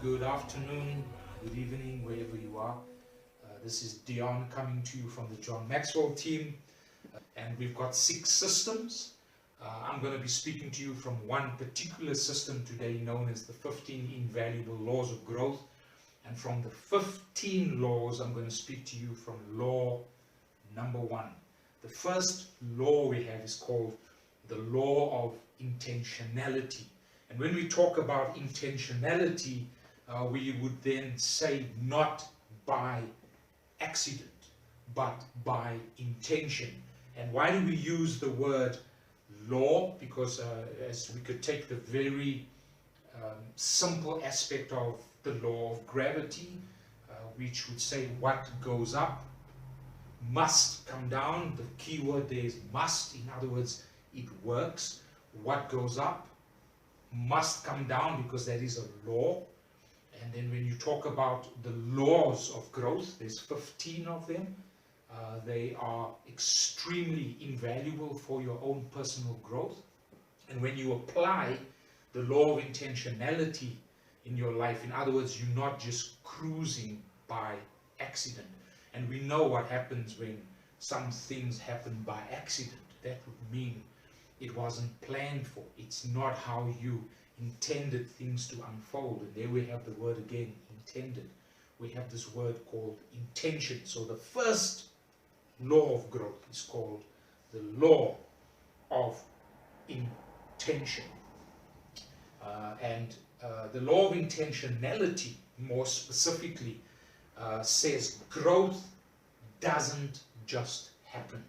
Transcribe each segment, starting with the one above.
Good afternoon, good evening, wherever you are. This is Dion coming to you from the John Maxwell Team, and we've got 6 systems. I'm going to be speaking to you from one particular system today known as the 15 Invaluable Laws of Growth. And from the 15 laws, I'm going to speak to you from law number 1. The first law we have is called the law of intentionality. And when we talk about intentionality, we would then say not by accident, but by intention. And why do we use the word law? Because as we could take the very simple aspect of the law of gravity, which would say what goes up must come down. The key word there is must. In other words, it works. What goes up must come down, because that is a law. And then when you talk about the laws of growth, there's 15 of them. They are extremely invaluable for your own personal growth. And when you apply the law of intentionality in your life, in other words, you're not just cruising by accident. And we know what happens when some things happen by accident. That would mean it wasn't planned for. It's not how you intended things to unfold. And there we have the word again, intended. We have this word called intention. So the first law of growth is called the law of intention. The law of intentionality, more specifically, says growth doesn't just happen.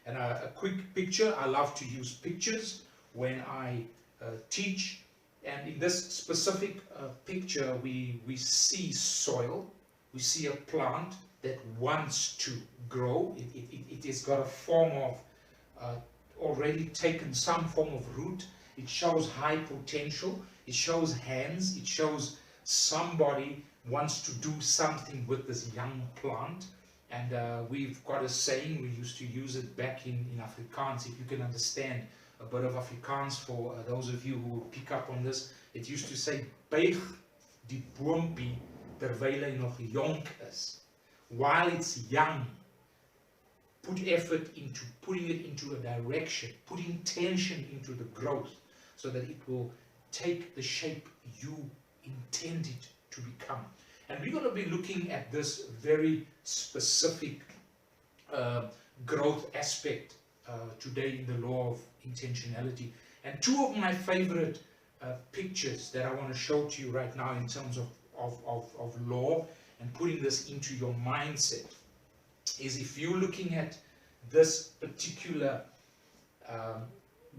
And a quick picture, I love to use pictures when I teach. And in this specific picture, we see soil, we see a plant that wants to grow. It has got a form of, already taken some form of root. It shows high potential. It shows hands. It shows somebody wants to do something with this young plant. And we've got a saying, we used to use it back in Afrikaans, if you can understand a bit of Afrikaans for those of you who will pick up on this. It used to say, buig die boompie terwyl hy nog jonk is. While it's young, put effort into putting it into a direction, put intention into the growth, so that it will take the shape you intend it to become. And we're going to be looking at this very specific growth aspect today in the law of intentionality. And 2 of my favorite pictures that I want to show to you right now in terms of law and putting this into your mindset is, if you're looking at this particular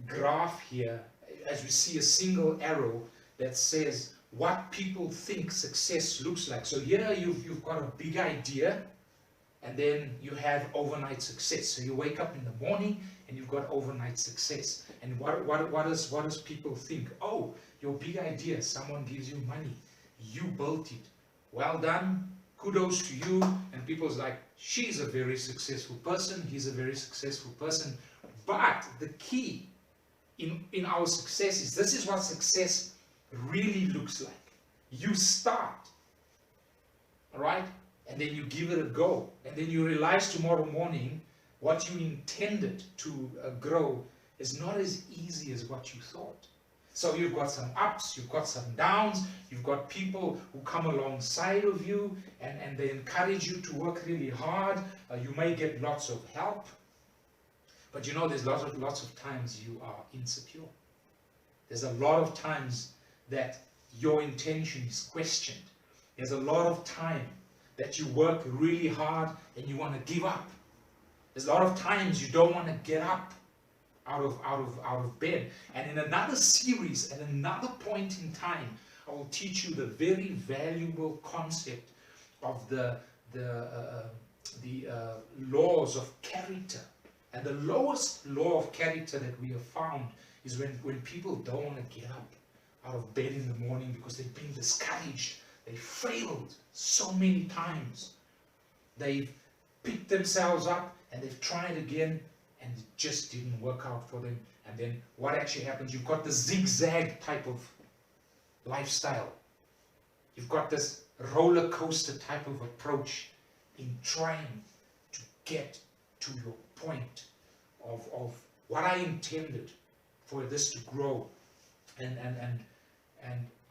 graph here, as we see a single arrow that says what people think success looks like. So here you've got a big idea, and then you have overnight success. So you wake up in the morning and you've got overnight success. And what does people think? Oh, your big idea, someone gives you money, you built it, well done, kudos to you. And people's like, she's a very successful person, he's a very successful person. But the key in our success is, this is what success really looks like. You start, all right, and then you give it a go, and then you realize tomorrow morning what you intended to grow is not as easy as what you thought. So you've got some ups, you've got some downs, you've got people who come alongside of you and they encourage you to work really hard. You may get lots of help, but you know, there's lots of times you are insecure. There's a lot of times that your intention is questioned. There's a lot of time that you work really hard and you want to give up. There's a lot of times you don't want to get up out of bed. And in another series, at another point in time, I will teach you the very valuable concept of the laws of character. And the lowest law of character that we have found is when people don't want to get up out of bed in the morning because they've been discouraged. They failed so many times. They've picked themselves up and they've tried again, and it just didn't work out for them. And then what actually happens, you've got the zigzag type of lifestyle. You've got this roller coaster type of approach in trying to get to your point of what I intended for this to grow. And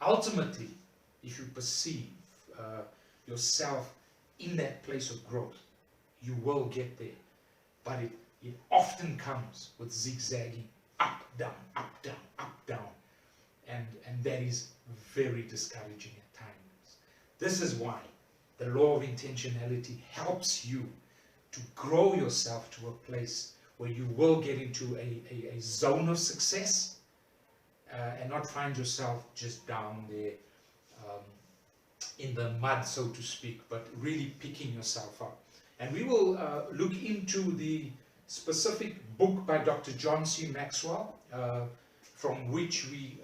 ultimately, if you perceive yourself in that place of growth, you will get there. But it often comes with zigzagging, up, down, up, down, up, down. And that is very discouraging at times. This is why the law of intentionality helps you to grow yourself to a place where you will get into a zone of success and not find yourself just down there in the mud, so to speak, but really picking yourself up. And we will look into the specific book by Dr. John C. Maxwell, from which we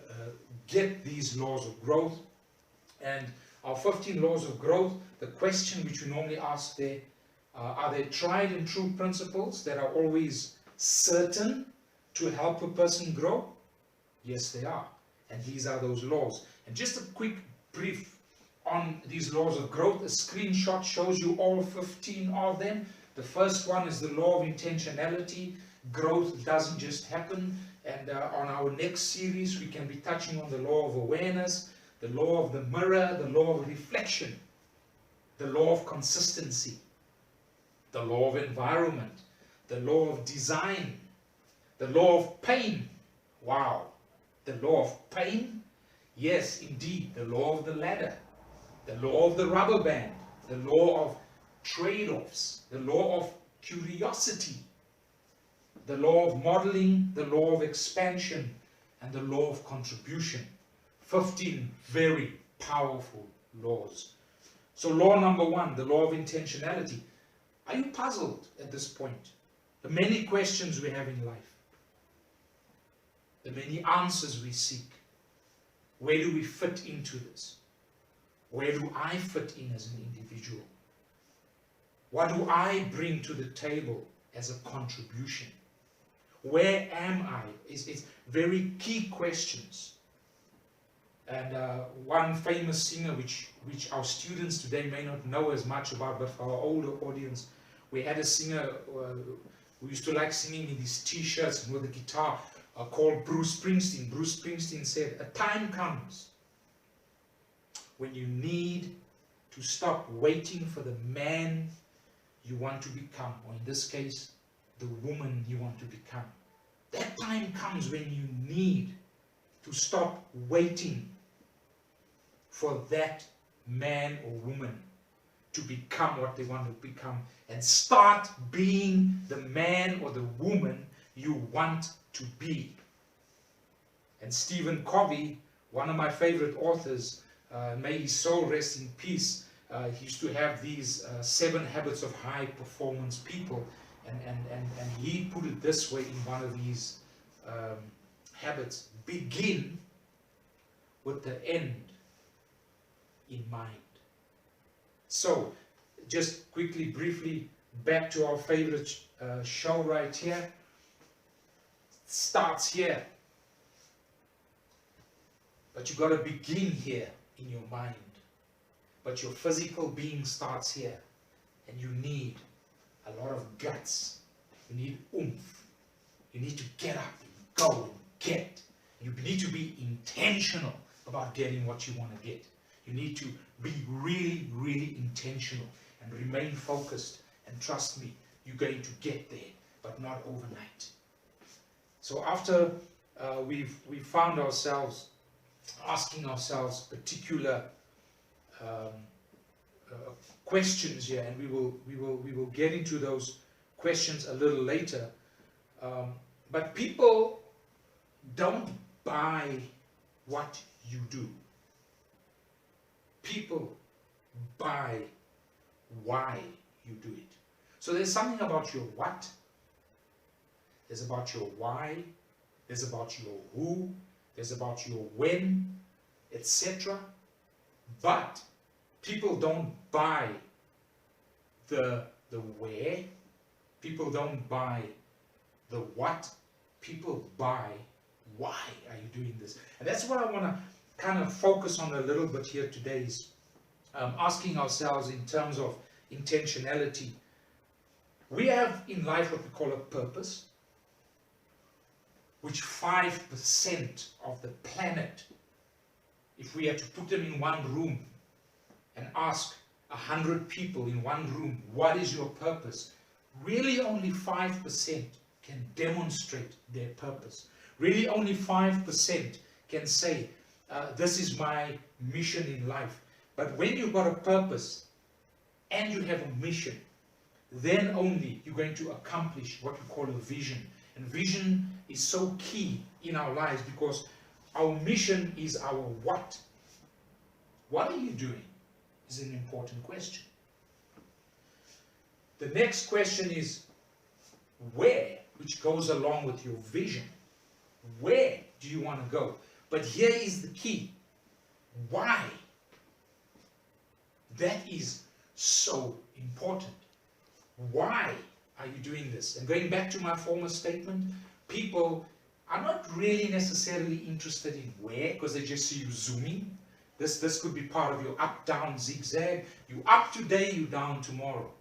get these laws of growth. And our 15 laws of growth, the question which we normally ask there, are they tried and true principles that are always certain to help a person grow? Yes, they are. And these are those laws. And just a quick brief on these laws of growth. A screenshot shows you all 15 of them. The first one is the law of intentionality. Growth doesn't just happen. And on our next series, we can be touching on the law of awareness, the law of the mirror, the law of reflection, the law of consistency, the law of environment, the law of design, the law of pain. Wow. The law of pain? Yes, indeed. The law of the ladder, the law of the rubber band, the law of trade-offs, the law of curiosity, the law of modeling, the law of expansion, and the law of contribution. 15 very powerful laws. So law number 1, the law of intentionality. Are you puzzled at this point? The many questions we have in life, the many answers we seek. Where do we fit into this? Where do I fit in as an individual? What do I bring to the table as a contribution? Where am I? It's very key questions. And one famous singer, which our students today may not know as much about, but for our older audience, we had a singer who used to like singing in these t-shirts and with a guitar, called Bruce Springsteen. Bruce Springsteen said, a time comes when you need to stop waiting for the man you want to become, or in this case, the woman you want to become. That time comes when you need to stop waiting for that man or woman to become what they want to become, and start being the man or the woman you want to be. And Stephen Covey, one of my favorite authors, may his soul rest in peace, he used to have these 7 habits of high performance people, and he put it this way in one of his habits: begin with the end in mind. So just quickly, briefly, back to our favorite show right here. Starts here, but you got to begin here in your mind. But your physical being starts here, and you need a lot of guts. You need oomph. You need to get up and go and get. You need to be intentional about getting what you want to get. You need to be really, really intentional and remain focused. And trust me, you're going to get there, but not overnight. So after we've found ourselves asking ourselves particular questions here, and we will get into those questions a little later. But people don't buy what you do. People buy why you do it. So there's something about your what, there's about your why, there's about your who, there's about your when, etc. But people don't buy the where, people don't buy the what, people buy why are you doing this. And that's what I want to kind of focus on a little bit here today, is asking ourselves in terms of intentionality. We have in life what we call a purpose, which 5% of the planet, if we had to put them in one room and ask 100 people in one room, what is your purpose? Really only 5% can demonstrate their purpose. Really only 5% can say, this is my mission in life. But when you've got a purpose and you have a mission, then only you're going to accomplish what we call a vision. And vision is so key in our lives because our mission is our what. What are you doing is an important question. The next question is where, which goes along with your vision. Where do you want to go? But here is the key. Why? That is so important. Why are you doing this? And going back to my former statement, people are not really necessarily interested in where, because they just see you zooming. This could be part of your up, down, zigzag. You up today, you down tomorrow.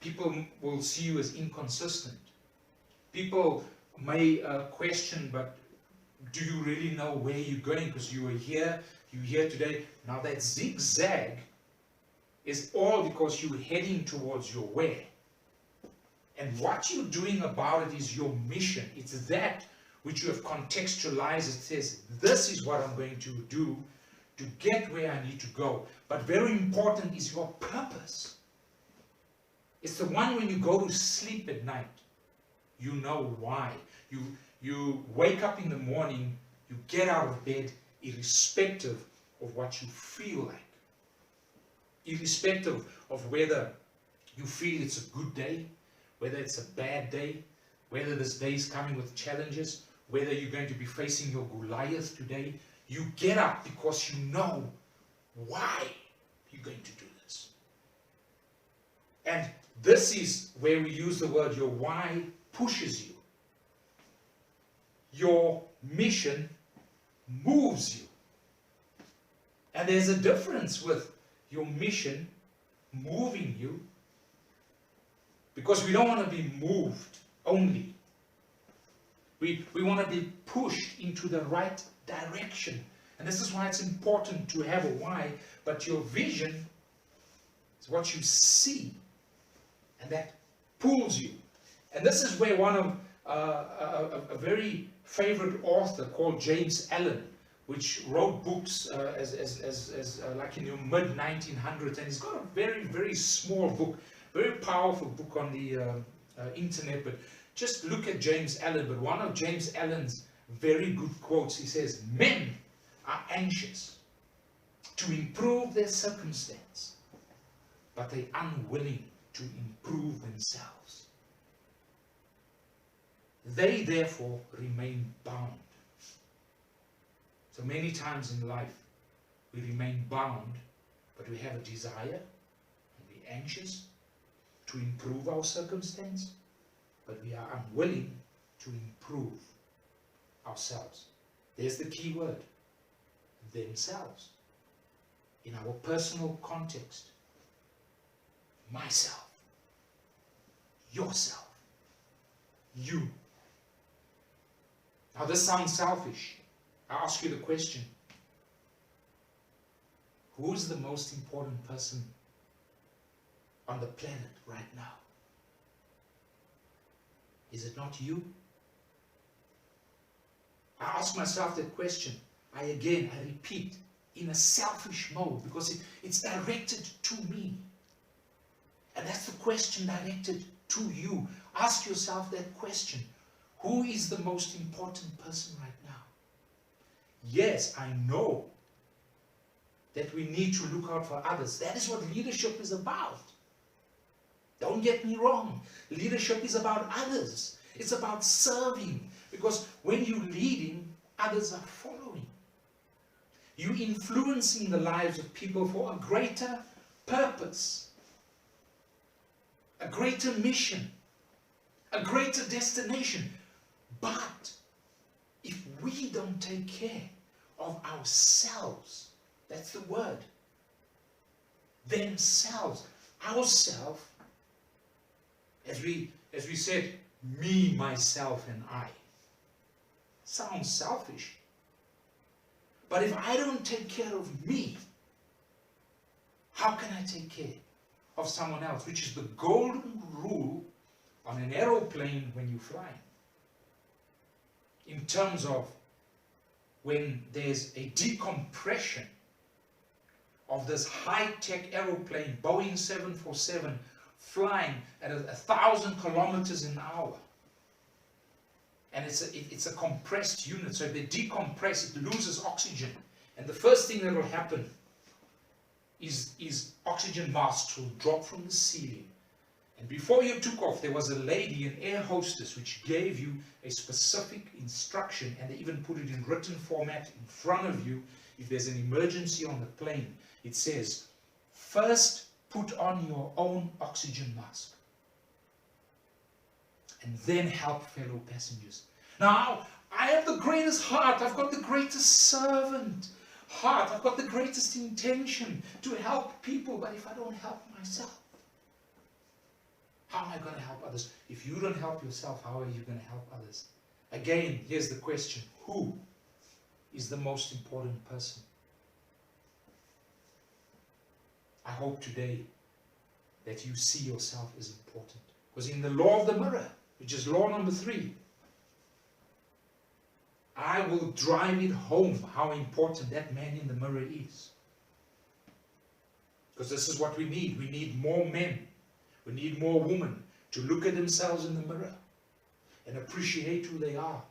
People will see you as inconsistent. People may question, but do you really know where you're going? Because you were here, you're here today. Now that zigzag is all because you're heading towards your where. And what you're doing about it is your mission. It's that which you have contextualized. It says, this is what I'm going to do to get where I need to go. But very important is your purpose. It's the one when you go to sleep at night, you know why. You wake up in the morning, you get out of bed, irrespective of what you feel like. Irrespective of whether you feel it's a good day, whether it's a bad day, whether this day is coming with challenges, whether you're going to be facing your Goliath today, you get up because you know why you're going to do this. And this is where we use the word your why pushes you. Your mission moves you. And there's a difference with your mission moving you, because we don't want to be moved only. We want to be pushed into the right direction. And this is why it's important to have a why, but your vision is what you see, and that pulls you. And this is where one of a very favorite author called James Allen, which wrote books like in the mid-1900s, and he's got a very, very small book, very powerful book on the internet, but just look at James Allen. But one of James Allen's very good quotes, he says, men are anxious to improve their circumstance, but they're unwilling to improve themselves. They therefore remain bound. So many times in life, we remain bound, but we have a desire, and we're anxious to improve our circumstance, but we are unwilling to improve ourselves. There's the key word, themselves. In our personal context, myself, yourself, you. Now this sounds selfish. I ask you the question, who's the most important person on the planet right now? Is it not you? I ask myself that question. I repeat, in a selfish mode, because it's directed to me. And that's the question directed to you. Ask yourself that question. Who is the most important person right now? Yes, I know that we need to look out for others. That is what leadership is about. Don't get me wrong. Leadership is about others. It's about serving. Because when you're leading, others are following. You're influencing the lives of people for a greater purpose, a greater mission, a greater destination. But if we don't take care of ourselves, that's the word, themselves. Ourself, as we said, me, myself, and I. Sounds selfish. But if I don't take care of me, how can I take care of someone else? Which is the golden rule on an aeroplane when you fly. In terms of when there's a decompression of this high-tech aeroplane, Boeing 747, flying at 1,000 kilometers an hour. And it's a compressed unit, so if they decompress, it loses oxygen. And the first thing that will happen is oxygen masks will drop from the ceiling. And before you took off, there was a lady, an air hostess, which gave you a specific instruction, and they even put it in written format in front of you. If there's an emergency on the plane, it says, first put on your own oxygen mask, and then help fellow passengers. Now, I have the greatest heart, I've got the greatest servant heart, I've got the greatest intention to help people, but if I don't help myself, how am I going to help others? If you don't help yourself, how are you going to help others? Again, here's the question. Who is the most important person? I hope today that you see yourself as important. Because in the law of the mirror, which is law number 3, I will drive it home how important that man in the mirror is. Because this is what we need. We need more men. We need more women to look at themselves in the mirror and appreciate who they are.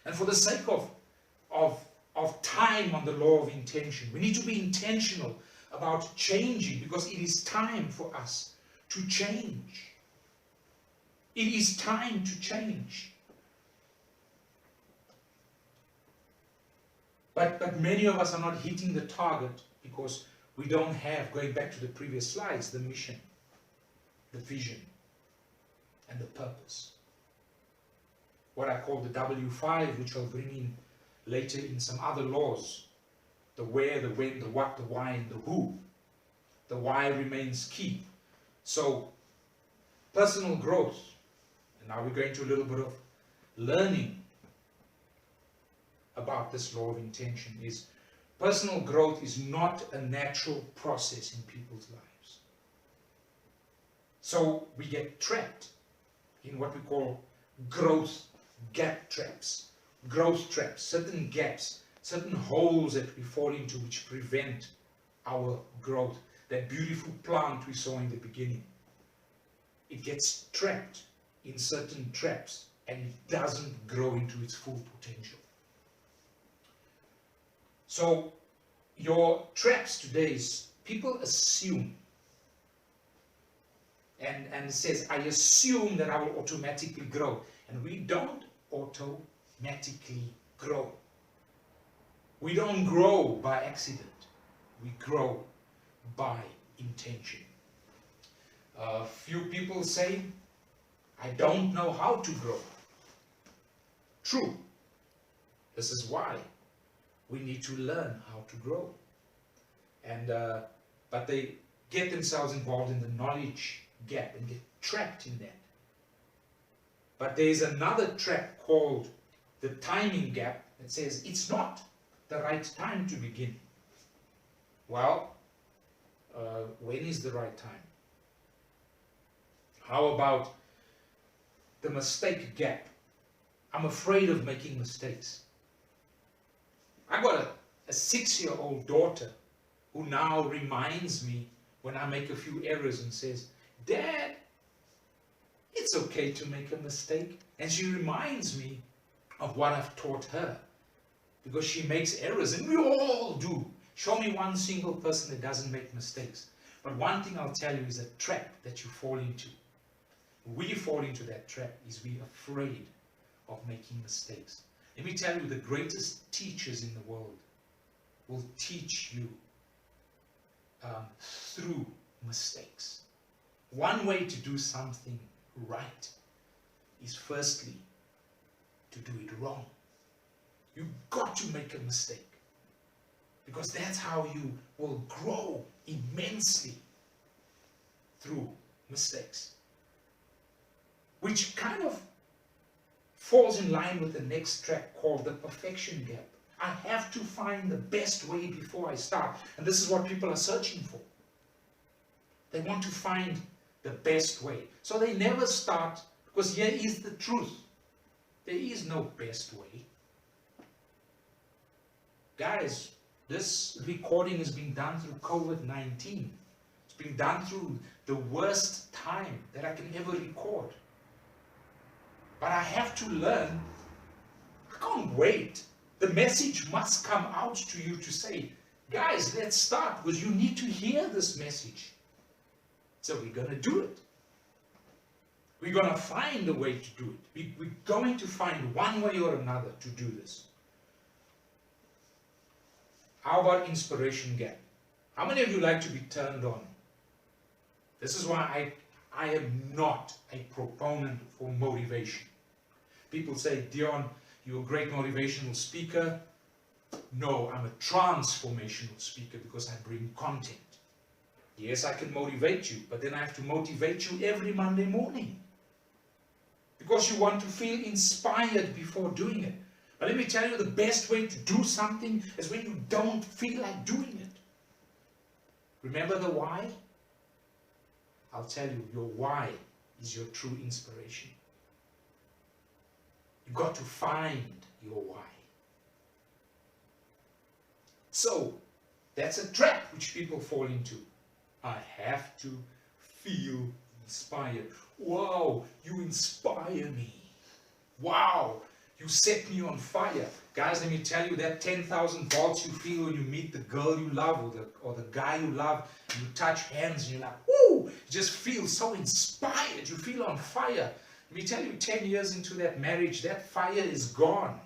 And for the sake of time on the law of intention, we need to be intentional about changing, because it is time for us to change. It is time to change. But many of us are not hitting the target because we don't have, going back to the previous slides, the mission, the vision, and the purpose. What I call the W5, which I'll bring in later in some other laws. The where, the when, the what, the why, and the who. The why remains key. So, personal growth. And now we're going to a little bit of learning about this law of intention. Is personal growth is not a natural process in people's lives. So we get trapped in what we call growth gap traps. Growth traps, certain gaps, certain holes that we fall into which prevent our growth. That beautiful plant we saw in the beginning, it gets trapped in certain traps and it doesn't grow into its full potential. So your traps today is people assume, and it says, I assume that I will automatically grow. And we don't automatically grow. We don't grow by accident. We grow by intention. Few people say, I don't know how to grow. True. This is why we need to learn how to grow. And but they get themselves involved in the knowledge gap and get trapped in that. But there's another trap called the timing gap that says it's not the right time to begin. Well, when is the right time? How about the mistake gap? I'm afraid of making mistakes. I got a 6-year-old daughter who now reminds me when I make a few errors and says, Dad, it's okay to make a mistake. And she reminds me of what I've taught her, because she makes errors, and we all do. Show me one single person that doesn't make mistakes. But one thing I'll tell you is a trap that you fall into. We fall into that trap is we're afraid of making mistakes. Let me tell you, the greatest teachers in the world will teach you through mistakes. One way to do something right is firstly to do it wrong. You've got to make a mistake. Because that's how you will grow immensely through mistakes. Which kind of falls in line with the next track called the perfection gap. I have to find the best way before I start. And this is what people are searching for. They want to find the best way. So they never start, because here is the truth. There is no best way. Guys, this recording is being done through COVID-19. It's being done through the worst time that I can ever record. But I have to learn. I can't wait. The message must come out to you to say, guys, let's start, because you need to hear this message. So we're going to do it. We're going to find a way to do it. We're going to find one way or another to do this. How about inspiration gap? How many of you like to be turned on? This is why I am not a proponent for motivation. People say, Dion, you're a great motivational speaker. No, I'm a transformational speaker because I bring content. Yes, I can motivate you, but then I have to motivate you every Monday morning. Because you want to feel inspired before doing it. But let me tell you, the best way to do something is when you don't feel like doing it. Remember the why? I'll tell you, your why is your true inspiration. You've got to find your why. So, that's a trap which people fall into. I have to feel inspired. Wow, you inspire me. Wow, you set me on fire. Guys, let me tell you, that 10,000 volts you feel when you meet the girl you love or the guy you love, and you touch hands and you're like, woo, you just feel so inspired. You feel on fire. Let me tell you, 10 years into that marriage, that fire is gone.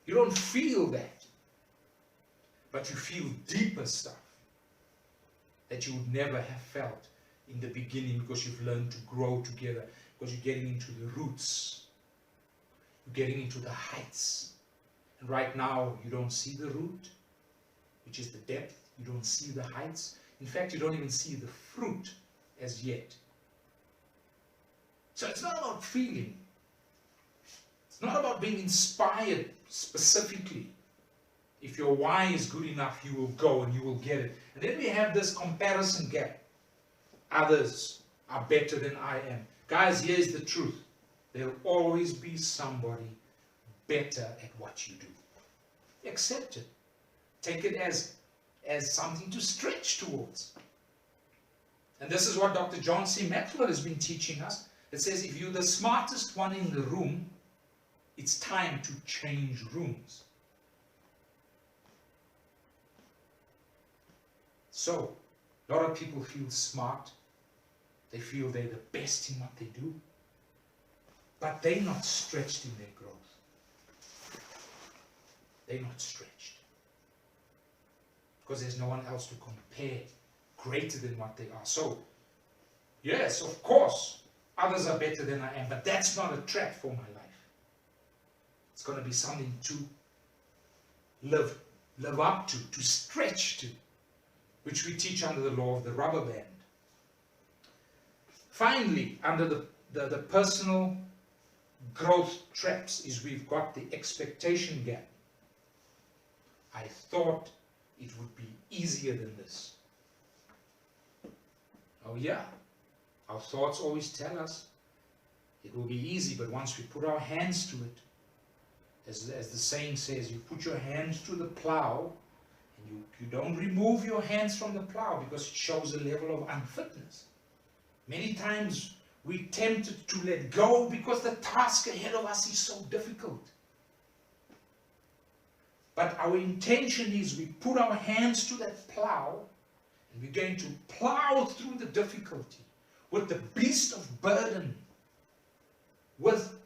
You don't feel that. But you feel deeper stuff that you would never have felt in the beginning, because you've learned to grow together, because you're getting into the roots. You're getting into the heights. And right now, you don't see the root, which is the depth. You don't see the heights. In fact, you don't even see the fruit as yet. So it's not about feeling. It's not about being inspired specifically. If your why is good enough, you will go and you will get it. And then we have this comparison gap. Others are better than I am. Guys, here's the truth. There'll always be somebody better at what you do. Accept it. Take it as something to stretch towards. And this is what Dr. John C. Maxwell has been teaching us. It says, if you're the smartest one in the room, it's time to change rooms. So, a lot of people feel smart. They feel they're the best in what they do. But they're not stretched in their growth. They're not stretched. Because there's no one else to compare greater than what they are. So, yes, of course, others are better than I am. But that's not a trap for my life. It's going to be something to live up to stretch to, which we teach under the law of the rubber band. Finally, under the personal growth traps is we've got the expectation gap. I thought it would be easier than this. Oh yeah, our thoughts always tell us it will be easy, but once we put our hands to it, as the saying says, you put your hands to the plow, and you don't remove your hands from the plow because it shows a level of unfitness. Many times we're tempted to let go because the task ahead of us is so difficult. But our intention is we put our hands to that plow, and we're going to plow through the difficulty with the beast of burden, with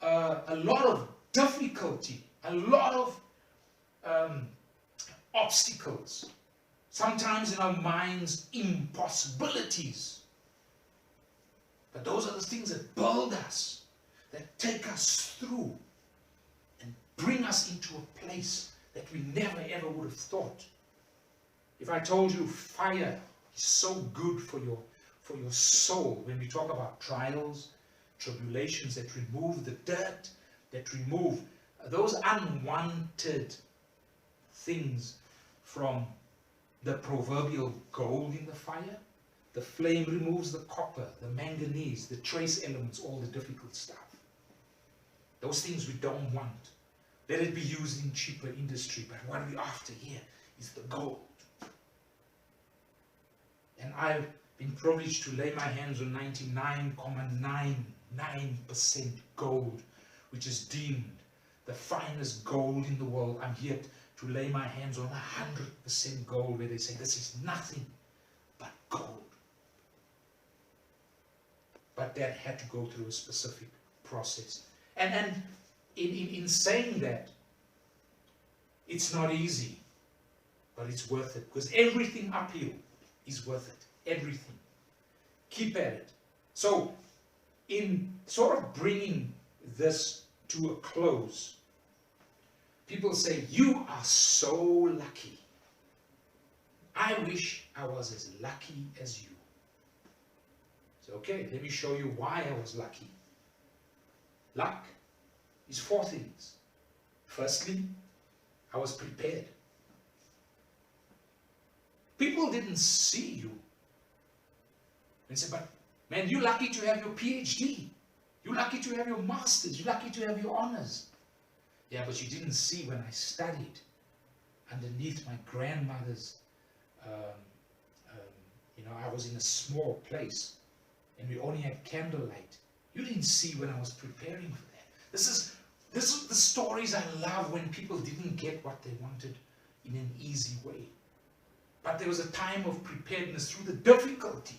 a lot of difficulty, a lot of obstacles, sometimes in our minds impossibilities. But those are the things that build us, that take us through and bring us into a place that we never ever would have thought. If I told you fire is so good for your soul, when we talk about trials, tribulations that remove the dirt, that remove those unwanted things from the proverbial gold in the fire, the flame removes the copper, the manganese, the trace elements, all the difficult stuff. Those things we don't want. Let it be used in cheaper industry, but what we're after here is the gold. And I've been privileged to lay my hands on 99.99% gold, which is deemed the finest gold in the world. I'm here to lay my hands on 100% gold, where they say this is nothing but gold. But that had to go through a specific process. And in saying that, it's not easy, but it's worth it, because everything uphill is worth it. Everything. Keep at it. So, in sort of bringing this to a close, people say, you are so lucky. I wish I was as lucky as you. So, okay, let me show you why I was lucky. Luck is 4 things. Firstly, I was prepared. People didn't see you and say, but man, you're lucky to have your PhD. You're lucky to have your master's. You're lucky to have your honors. Yeah, but you didn't see when I studied underneath my grandmother's, I was in a small place and we only had candlelight. You didn't see when I was preparing for that. This is the stories I love, when people didn't get what they wanted in an easy way. But there was a time of preparedness through the difficulty.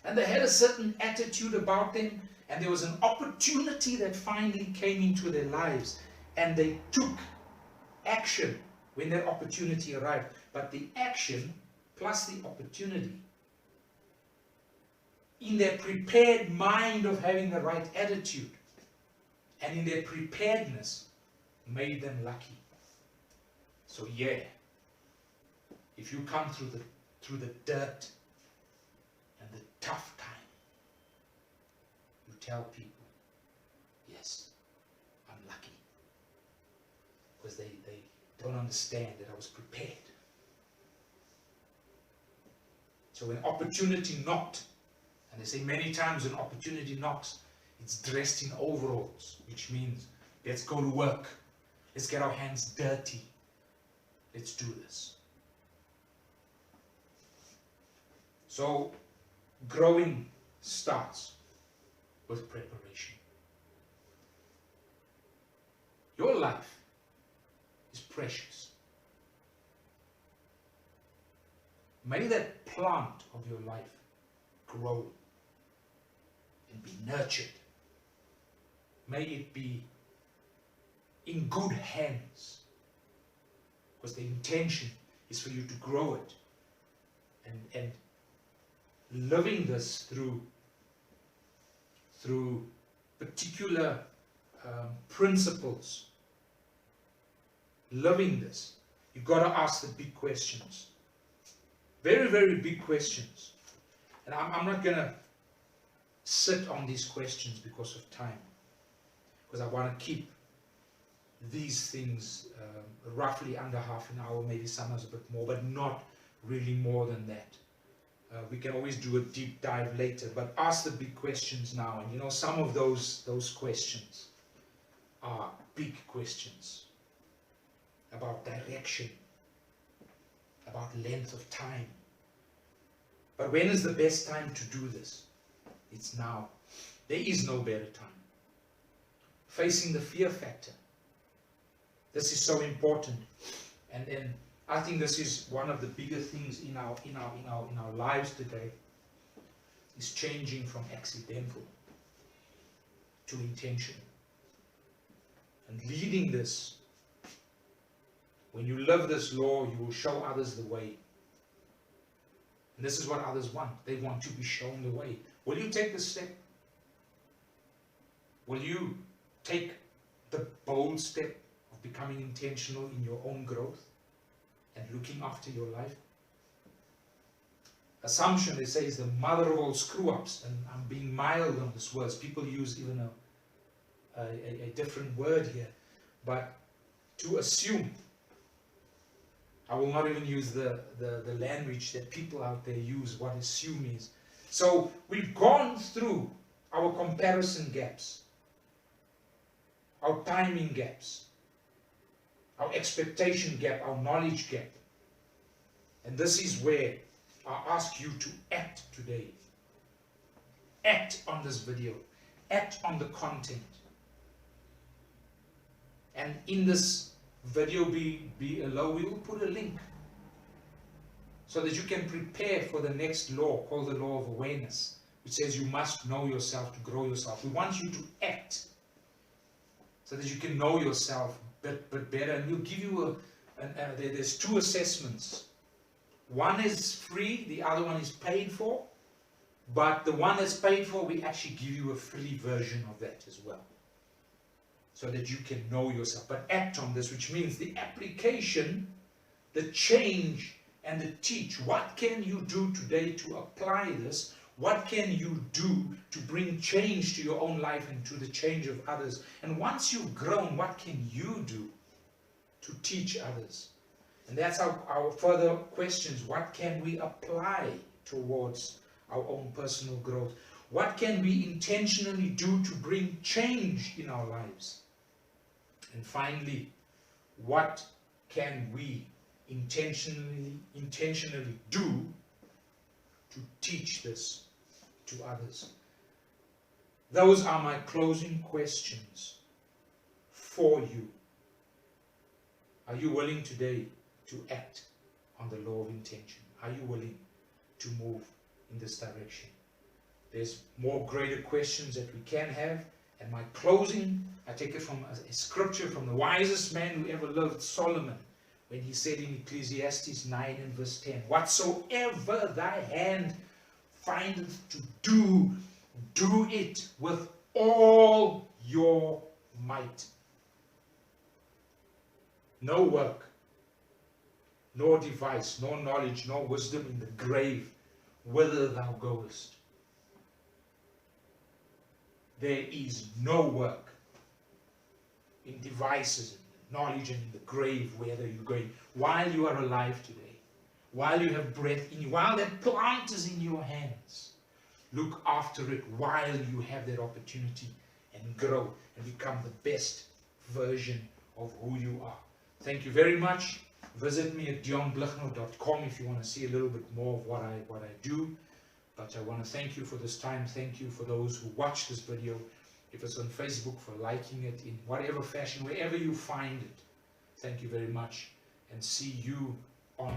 And they had a certain attitude about them, and there was an opportunity that finally came into their lives, and they took action when that opportunity arrived. But the action plus the opportunity, in their prepared mind of having the right attitude, and in their preparedness, made them lucky. So yeah, if you come through the dirt and the tough time, you tell people, yes, I'm lucky. Because they don't understand that I was prepared. So when opportunity knocked, and they say many times when opportunity knocks, it's dressed in overalls, which means let's go to work. Let's get our hands dirty. Let's do this. So growing starts with preparation. Your life is precious. May that plant of your life grow and be nurtured. May it be in good hands, because the intention is for you to grow it, and living this through particular principles. Living this, you've got to ask the big questions, very, very big questions. And I'm not going to sit on these questions because of time, because I want to keep these things roughly under half an hour, maybe sometimes a bit more, but not really more than that. We can always do a deep dive later, but ask the big questions now. And some of those questions are big questions about direction, about length of time. But when is the best time to do this? It's now. There is no better time. Facing the fear factor. This is so important, and I think this is one of the bigger things in our lives today. Is changing from accidental to intentional, and leading this. When you live this law, you will show others the way. And this is what others want. They want to be shown the way. Will you take the step? Will you take the bold step of of becoming intentional in your own growth and looking after your life? Assumption, they say, is the mother of all screw-ups, and I'm being mild on this word. People use even a different word here, but to assume. I will not even use the language that people out there use, what assume is. So we've gone through our comparison gaps, our timing gaps, our expectation gap, our knowledge gap. And this is where I ask you to act today. Act on this video. Act on the content. And in this video below, we will put a link so that you can prepare for the next law called the law of awareness, which says you must know yourself to grow yourself. We want you to act so that you can know yourself but better. And we'll give you there's two assessments. One is free, the other one is paid for. But the one that's paid for, we actually give you a free version of that as well, so that you can know yourself. But act on this, which means the application, the change, and the teach. What can you do today to apply this? What can you do to bring change to your own life and to the change of others? And once you've grown, what can you do to teach others? And that's our further questions. What can we apply towards our own personal growth? What can we intentionally do to bring change in our lives? And finally, what can we intentionally do to teach this to others? Those are my closing questions for you. Are you willing today to act on the law of intention? Are you willing to move in this direction? There's more greater questions that we can have. And my closing, I take it from a scripture from the wisest man who ever lived, Solomon, when he said in Ecclesiastes 9 and verse 10, whatsoever thy hand findeth to do, do it with all your might. No work, nor device, nor knowledge, nor wisdom in the grave, whither thou goest. There is no work in devices, and knowledge, and in the grave, whether you're going. While you are alive today, while you have breath in you, while that plant is in your hands, look after it while you have that opportunity and grow and become the best version of who you are. Thank you very much. Visit me at dionblignuat.com if you want to see a little bit more of what I do. But I want to thank you for this time. Thank you for those who watch this video. If it's on Facebook, for liking it in whatever fashion, wherever you find it. Thank you very much, and see you on